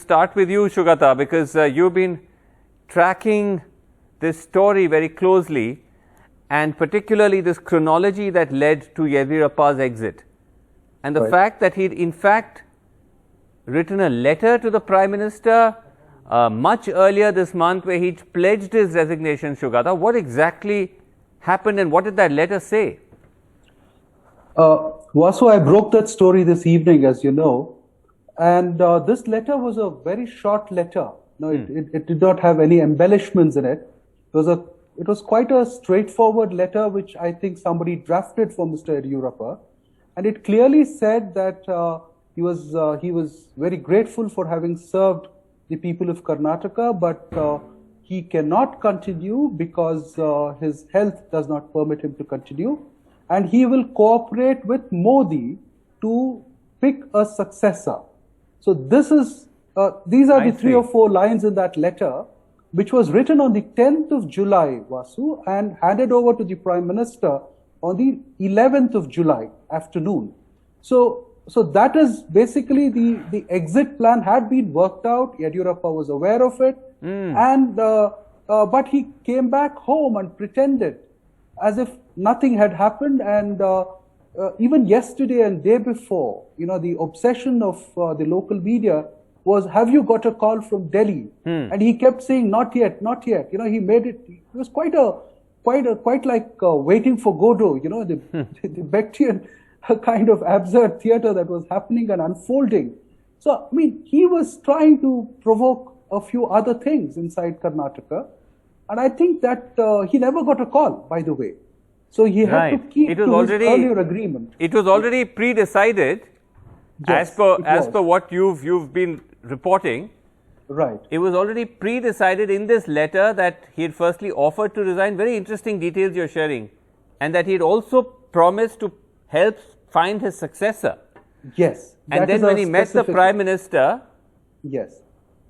start with you, Shugata, because you've been tracking this story very closely, and particularly this chronology that led to Yediyurappa's exit. And the fact that he'd in fact written a letter to the Prime Minister much earlier this month where he'd pledged his resignation, Shugata. What exactly happened and what did that letter say? Vasu, I broke that story this evening, as you know. And this letter was a very short letter. No, it did not have any embellishments in it. It was quite a straightforward letter which I think somebody drafted for Mr. Yediyurappa. And it clearly said that he was very grateful for having served the people of Karnataka, but he cannot continue because his health does not permit him to continue. And he will cooperate with Modi to pick a successor. So these are the 3 or 4 lines in that letter, which was written on the 10th of July, Vasu, and handed over to the Prime Minister on the 11th of July afternoon. So that is basically the exit plan had been worked out. Yediyurappa was aware of it, and but he came back home and pretended as if nothing had happened. And even yesterday and day before, the obsession of the local media was, have you got a call from Delhi? And he kept saying, not yet, not yet. He made it. It was quite like waiting for Godot. The Bectian kind of absurd theater that was happening and unfolding. So, I mean, he was trying to provoke a few other things inside Karnataka. And I think that he never got a call, by the way. So he had to keep his earlier agreement. It was already pre-decided, yes, as per what you've been reporting. Right. It was already pre-decided in this letter that he had firstly offered to resign. Very interesting details you're sharing. And that he had also promised to help find his successor. Yes. And then when he met the Prime Minister, yes,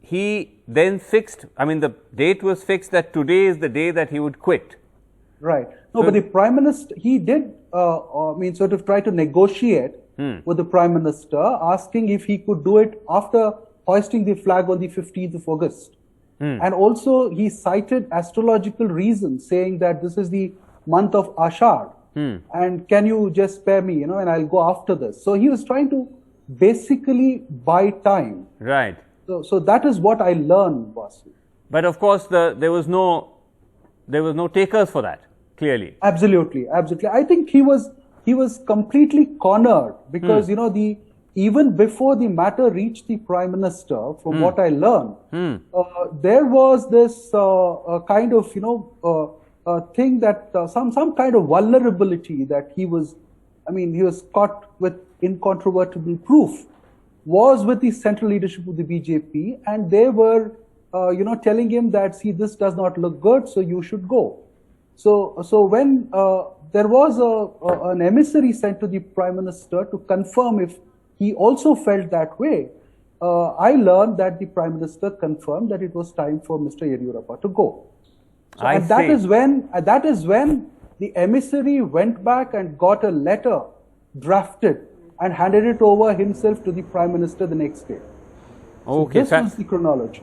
he then fixed, I mean, the date was fixed that today is the day that he would quit. Right. No, but the Prime Minister, he did, sort of try to negotiate with the Prime Minister, asking if he could do it after hoisting the flag on the 15th of August. And also, he cited astrological reasons, saying that this is the month of Ashad. And can you just spare me, and I'll go after this. So he was trying to basically buy time. Right. So that is what I learned, Vasu. But of course, there was no takers for that, clearly. Absolutely, absolutely. I think he was completely cornered because even before the matter reached the Prime Minister, from what I learned, there was this kind of thing that some kind of vulnerability that he was caught with incontrovertible proof, was with the central leadership of the BJP, and they were telling him that, see, this does not look good, so you should go. So when there was an emissary sent to the Prime Minister to confirm if he also felt that way, I learned that the Prime Minister confirmed that it was time for Mr. Yediyurappa to go. So, and that is when the emissary went back and got a letter drafted and handed it over himself to the Prime Minister the next day. Okay, so this was the chronology.